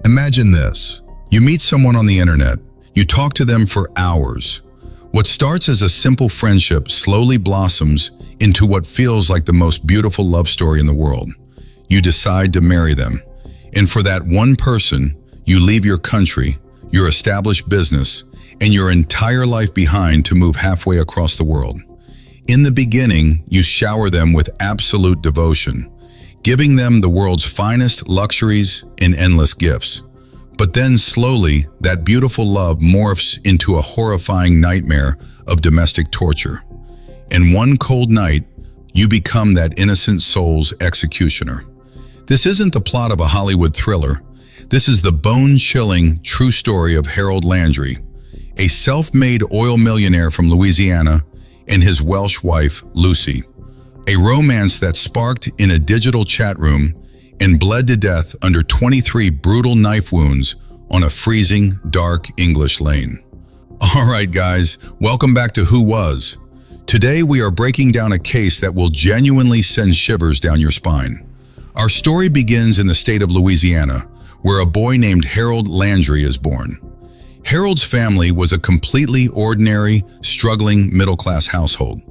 Imagine this. You meet someone on the internet. You talk to them for hours. What starts as a simple friendship slowly blossoms into what feels like the most beautiful love story in the world. You decide to marry them. And for that one person, you leave your country, your established business, and your entire life behind to move halfway across the world. In the beginning, you shower them with absolute devotion, giving them the world's finest luxuries and endless gifts. But then slowly, that beautiful love morphs into a horrifying nightmare of domestic torture. And one cold night, you become that innocent soul's executioner. This isn't the plot of a Hollywood thriller. This is the bone-chilling, true story of Harold Landry, a self-made oil millionaire from Louisiana, and his Welsh wife, Lucy. A romance that sparked in a digital chat room and bled to death under 23 brutal knife wounds on a freezing, dark English lane. All right, guys, welcome back to Who Was. Today, we are breaking down a case that will genuinely send shivers down your spine. Our story begins in the state of Louisiana, where a boy named Harold Landry is born. Harold's family was a completely ordinary, struggling middle-class household.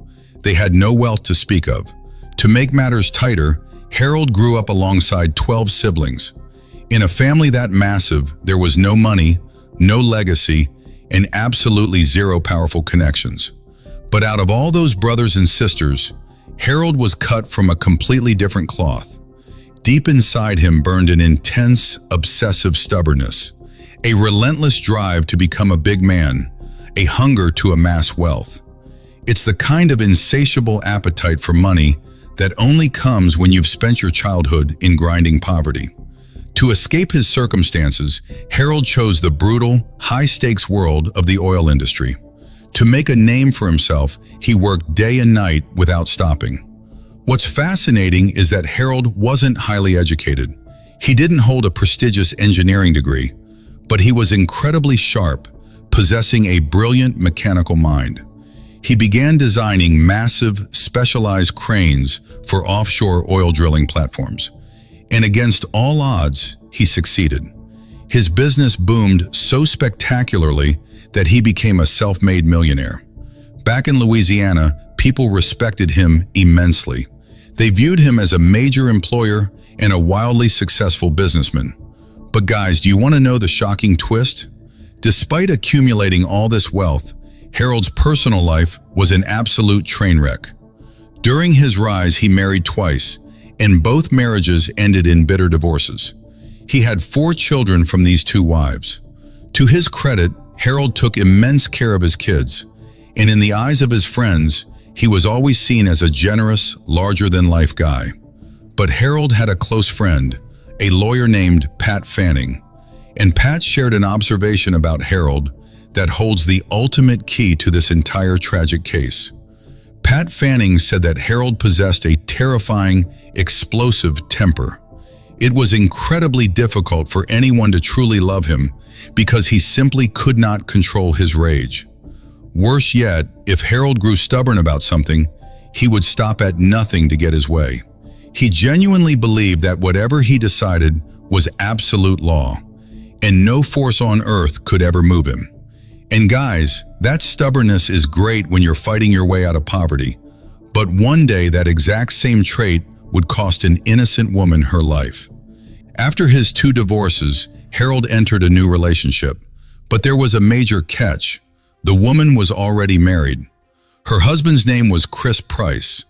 They had no wealth to speak of. To make matters tighter, Harold grew up alongside 12 siblings. In a family that massive, there was no money, no legacy, and absolutely zero powerful connections. But out of all those brothers and sisters, Harold was cut from a completely different cloth. Deep inside him burned an intense, obsessive stubbornness, a relentless drive to become a big man, a hunger to amass wealth. It's the kind of insatiable appetite for money that only comes when you've spent your childhood in grinding poverty. To escape his circumstances, Harold chose the brutal, high-stakes world of the oil industry. To make a name for himself, he worked day and night without stopping. What's fascinating is that Harold wasn't highly educated. He didn't hold a prestigious engineering degree, but he was incredibly sharp, possessing a brilliant mechanical mind. He began designing massive, specialized cranes for offshore oil drilling platforms. And against all odds, he succeeded. His business boomed so spectacularly that he became a self-made millionaire. Back in Louisiana, people respected him immensely. They viewed him as a major employer and a wildly successful businessman. But guys, do you want to know the shocking twist? Despite accumulating all this wealth, Harold's personal life was an absolute train wreck. During his rise, he married twice, and both marriages ended in bitter divorces. He had 4 children from these 2 wives. To his credit, Harold took immense care of his kids, and in the eyes of his friends, he was always seen as a generous, larger-than-life guy. But Harold had a close friend, a lawyer named Pat Fanning, and Pat shared an observation about Harold that holds the ultimate key to this entire tragic case. Pat Fanning said that Harold possessed a terrifying, explosive temper. It was incredibly difficult for anyone to truly love him because he simply could not control his rage. Worse yet, if Harold grew stubborn about something, he would stop at nothing to get his way. He genuinely believed that whatever he decided was absolute law, and no force on earth could ever move him. And guys, that stubbornness is great when you're fighting your way out of poverty, but one day that exact same trait would cost an innocent woman her life. After his 2 divorces, Harold entered a new relationship, but there was a major catch. The woman was already married. Her husband's name was Chris Price.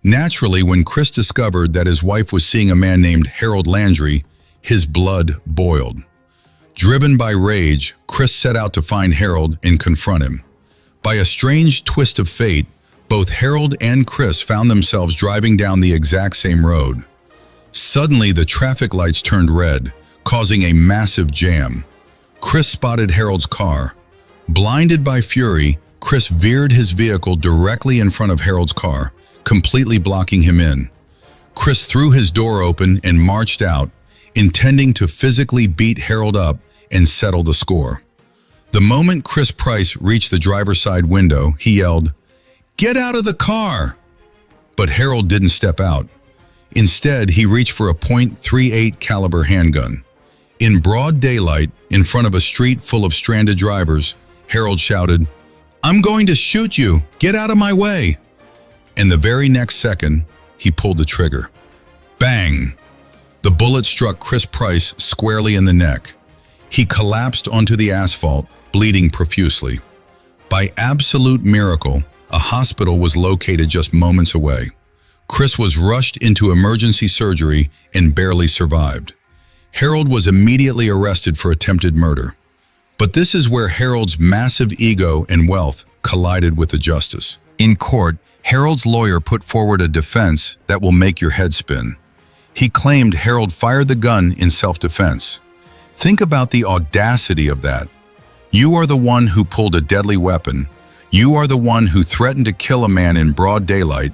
Naturally, when Chris discovered that his wife was seeing a man named Harold Landry, his blood boiled. Driven by rage, Chris set out to find Harold and confront him. By a strange twist of fate, both Harold and Chris found themselves driving down the exact same road. Suddenly, the traffic lights turned red, causing a massive jam. Chris spotted Harold's car. Blinded by fury, Chris veered his vehicle directly in front of Harold's car, completely blocking him in. Chris threw his door open and marched out, intending to physically beat Harold up and settle the score. The moment Chris Price reached the driver's side window, he yelled, "Get out of the car!" But Harold didn't step out. Instead, he reached for a .38 caliber handgun. In broad daylight, in front of a street full of stranded drivers, Harold shouted, "I'm going to shoot you! Get out of my way!" And the very next second, he pulled the trigger. Bang! The bullet struck Chris Price squarely in the neck. He collapsed onto the asphalt, bleeding profusely. By absolute miracle, a hospital was located just moments away. Chris was rushed into emergency surgery and barely survived. Harold was immediately arrested for attempted murder. But this is where Harold's massive ego and wealth collided with the justice. In court, Harold's lawyer put forward a defense that will make your head spin. He claimed Harold fired the gun in self-defense. Think about the audacity of that. You are the one who pulled a deadly weapon. You are the one who threatened to kill a man in broad daylight,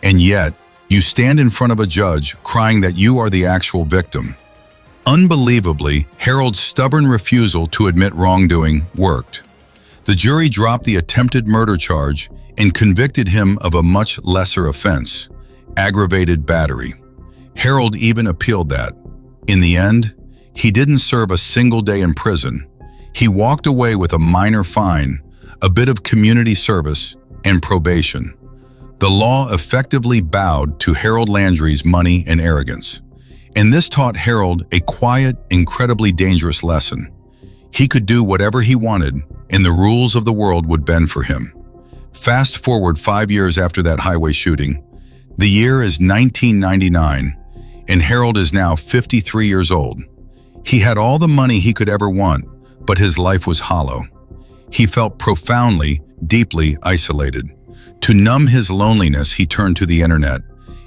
and yet you stand in front of a judge crying that you are the actual victim. Unbelievably, Harold's stubborn refusal to admit wrongdoing worked. The jury dropped the attempted murder charge and convicted him of a much lesser offense, aggravated battery. Harold even appealed that. In the end, he didn't serve a single day in prison. He walked away with a minor fine, a bit of community service, and probation. The law effectively bowed to Harold Landry's money and arrogance. And this taught Harold a quiet, incredibly dangerous lesson. He could do whatever he wanted, and the rules of the world would bend for him. Fast forward 5 years after that highway shooting. The year is 1999, and Harold is now 53 years old. He had all the money he could ever want, but his life was hollow. He felt profoundly, deeply isolated. To numb his loneliness, he turned to the internet,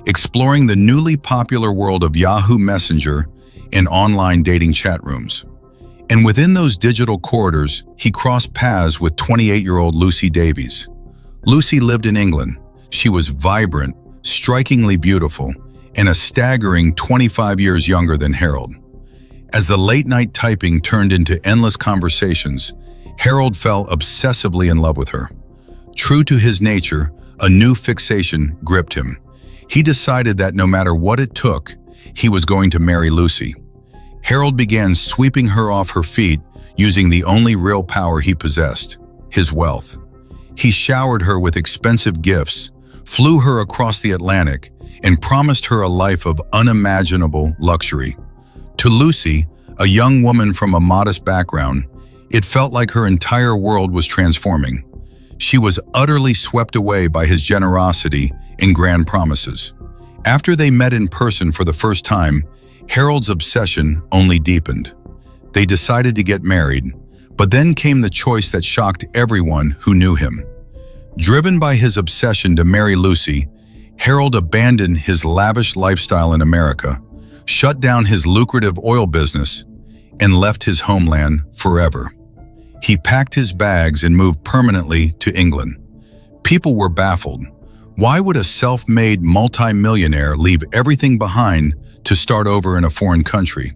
exploring the newly popular world of Yahoo Messenger and online dating chat rooms. And within those digital corridors, he crossed paths with 28-year-old Lucy Davies. Lucy lived in England. She was vibrant, strikingly beautiful, and a staggering 25 years younger than Harold. As the late-night typing turned into endless conversations, Harold fell obsessively in love with her. True to his nature, a new fixation gripped him. He decided that no matter what it took, he was going to marry Lucy. Harold began sweeping her off her feet using the only real power he possessed, his wealth. He showered her with expensive gifts, flew her across the Atlantic, and promised her a life of unimaginable luxury. To Lucy, a young woman from a modest background, it felt like her entire world was transforming. She was utterly swept away by his generosity and grand promises. After they met in person for the first time, Harold's obsession only deepened. They decided to get married, but then came the choice that shocked everyone who knew him. Driven by his obsession to marry Lucy, Harold abandoned his lavish lifestyle in America, shut down his lucrative oil business, and left his homeland forever. He packed his bags and moved permanently to England. People were baffled. Why would a self-made multi-millionaire leave everything behind to start over in a foreign country?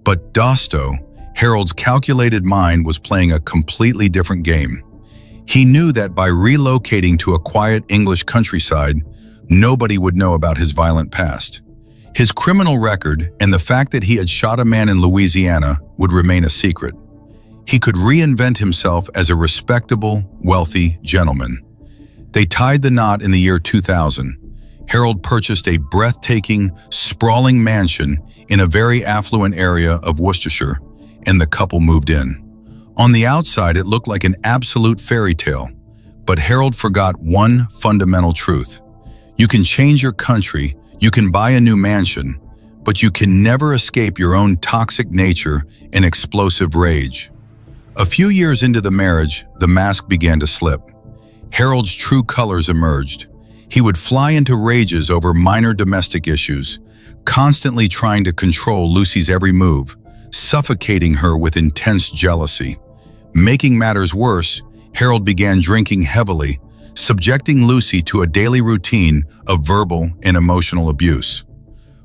But Dosto, Harold's calculated mind, was playing a completely different game. He knew that by relocating to a quiet English countryside, nobody would know about his violent past. His criminal record and the fact that he had shot a man in Louisiana would remain a secret. He could reinvent himself as a respectable, wealthy gentleman. They tied the knot in the year 2000. Harold purchased a breathtaking, sprawling mansion in a very affluent area of Worcestershire, and the couple moved in. On the outside, it looked like an absolute fairy tale, but Harold forgot one fundamental truth. You can change your country, you can buy a new mansion, but you can never escape your own toxic nature and explosive rage. A few years into the marriage, the mask began to slip. Harold's true colors emerged. He would fly into rages over minor domestic issues, constantly trying to control Lucy's every move, suffocating her with intense jealousy. Making matters worse, Harold began drinking heavily, subjecting Lucy to a daily routine of verbal and emotional abuse.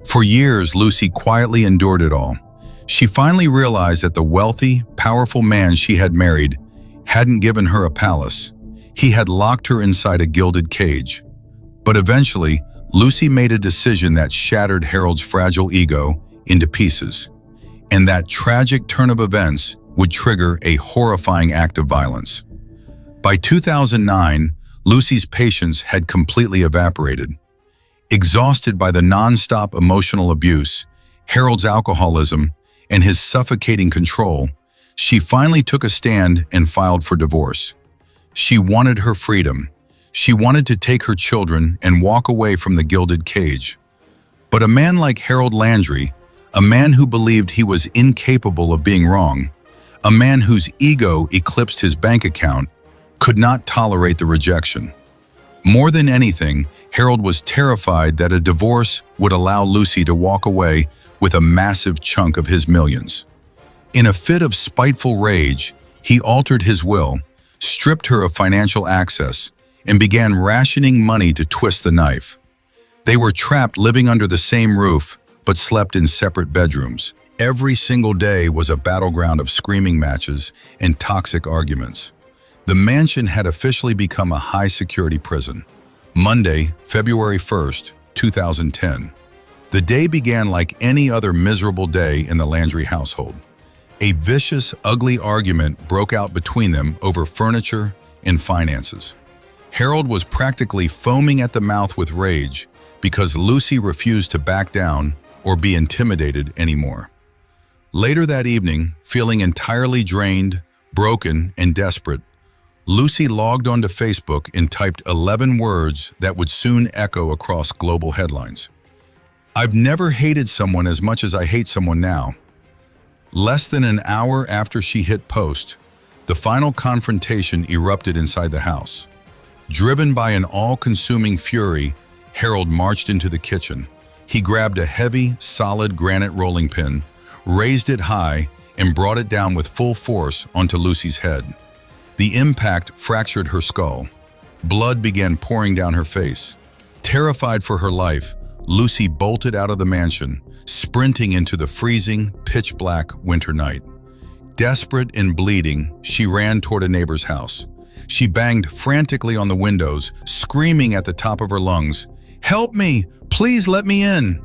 For years, Lucy quietly endured it all. She finally realized that the wealthy, powerful man she had married hadn't given her a palace. He had locked her inside a gilded cage. But eventually, Lucy made a decision that shattered Harold's fragile ego into pieces. And that tragic turn of events would trigger a horrifying act of violence. By 2009, Lucy's patience had completely evaporated. Exhausted by the non-stop emotional abuse, Harold's alcoholism, and his suffocating control, she finally took a stand and filed for divorce. She wanted her freedom. She wanted to take her children and walk away from the gilded cage. But a man like Harold Landry, a man who believed he was incapable of being wrong, a man whose ego eclipsed his bank account, could not tolerate the rejection. More than anything, Harold was terrified that a divorce would allow Lucy to walk away with a massive chunk of his millions. In a fit of spiteful rage, he altered his will, stripped her of financial access, and began rationing money to twist the knife. They were trapped living under the same roof, but slept in separate bedrooms. Every single day was a battleground of screaming matches and toxic arguments. The mansion had officially become a high-security prison. Monday, February 1st, 2010. The day began like any other miserable day in the Landry household. A vicious, ugly argument broke out between them over furniture and finances. Harold was practically foaming at the mouth with rage because Lucy refused to back down or be intimidated anymore. Later that evening, feeling entirely drained, broken, and desperate, Lucy logged onto Facebook and typed 11 words that would soon echo across global headlines. "I've never hated someone as much as I hate someone now." Less than an hour after she hit post, the final confrontation erupted inside the house. Driven by an all-consuming fury, Harold marched into the kitchen. He grabbed a heavy, solid granite rolling pin, raised it high, and brought it down with full force onto Lucy's head. The impact fractured her skull. Blood began pouring down her face. Terrified for her life, Lucy bolted out of the mansion, sprinting into the freezing, pitch-black winter night. Desperate and bleeding, she ran toward a neighbor's house. She banged frantically on the windows, screaming at the top of her lungs, "Help me! Please let me in!"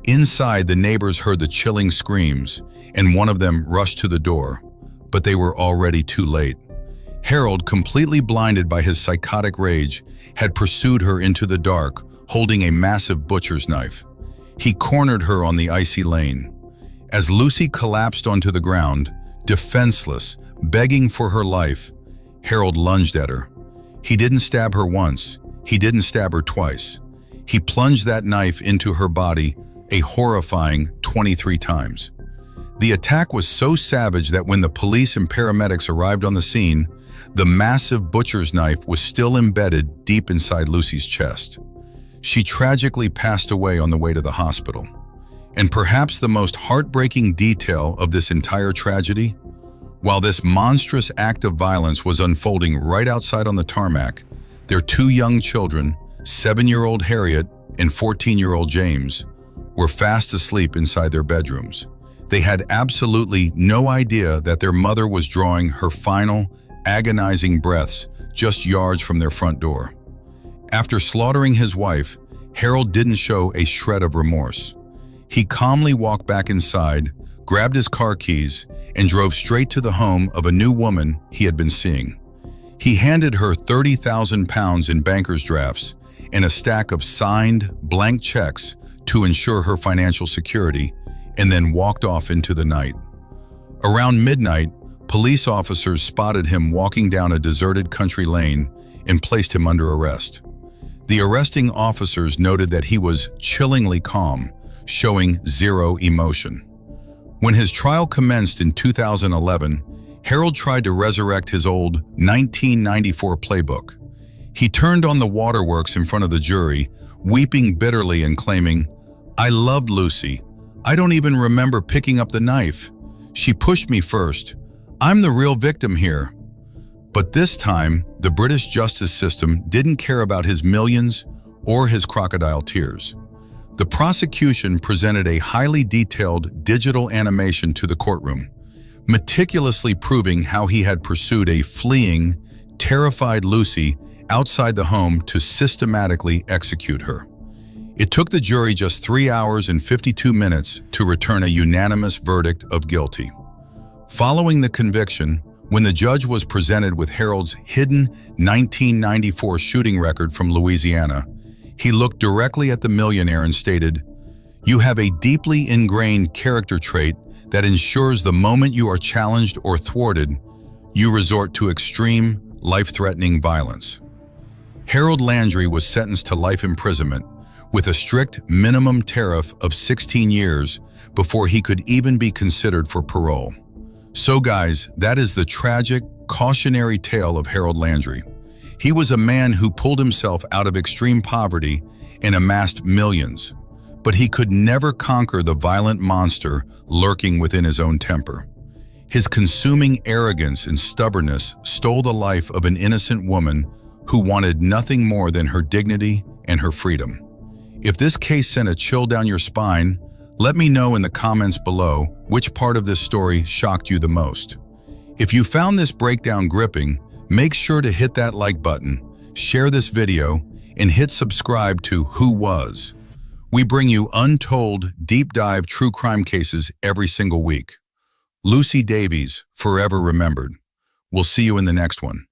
Inside, the neighbors heard the chilling screams, and one of them rushed to the door, but they were already too late. Harold, completely blinded by his psychotic rage, had pursued her into the dark, holding a massive butcher's knife. He cornered her on the icy lane. As Lucy collapsed onto the ground, defenseless, begging for her life, Harold lunged at her. He didn't stab her once. He didn't stab her twice. He plunged that knife into her body a horrifying 23 times. The attack was so savage that when the police and paramedics arrived on the scene, the massive butcher's knife was still embedded deep inside Lucy's chest. She tragically passed away on the way to the hospital. And perhaps the most heartbreaking detail of this entire tragedy, while this monstrous act of violence was unfolding right outside on the tarmac, their two young children, 7-year-old Harriet and 14-year-old James, were fast asleep inside their bedrooms. They had absolutely no idea that their mother was drawing her final, agonizing breaths just yards from their front door. After slaughtering his wife, Harold didn't show a shred of remorse. He calmly walked back inside, grabbed his car keys, and drove straight to the home of a new woman he had been seeing. He handed her 30,000 pounds in banker's drafts and a stack of signed, blank checks to ensure her financial security, and then walked off into the night. Around midnight, police officers spotted him walking down a deserted country lane and placed him under arrest. The arresting officers noted that he was chillingly calm, showing zero emotion. When his trial commenced in 2011, Harold tried to resurrect his old 1994 playbook. He turned on the waterworks in front of the jury, weeping bitterly and claiming, "I loved Lucy. I don't even remember picking up the knife. She pushed me first. I'm the real victim here." But this time, the British justice system didn't care about his millions or his crocodile tears. The prosecution presented a highly detailed digital animation to the courtroom, meticulously proving how he had pursued a fleeing, terrified Lucy outside the home to systematically execute her. It took the jury just 3 hours and 52 minutes to return a unanimous verdict of guilty. Following the conviction, when the judge was presented with Harold's hidden 1994 shooting record from Louisiana, he looked directly at the millionaire and stated, "You have a deeply ingrained character trait that ensures the moment you are challenged or thwarted, you resort to extreme, life-threatening violence." Harold Landry was sentenced to life imprisonment with a strict minimum tariff of 16 years before he could even be considered for parole. So guys, that is the tragic, cautionary tale of Harold Landry. He was a man who pulled himself out of extreme poverty and amassed millions, but he could never conquer the violent monster lurking within his own temper. His consuming arrogance and stubbornness stole the life of an innocent woman who wanted nothing more than her dignity and her freedom. If this case sent a chill down your spine, let me know in the comments below which part of this story shocked you the most. If you found this breakdown gripping, make sure to hit that like button, share this video, and hit subscribe to Who Was. We bring you untold, deep dive true crime cases every single week. Lucy Davies, forever remembered. We'll see you in the next one.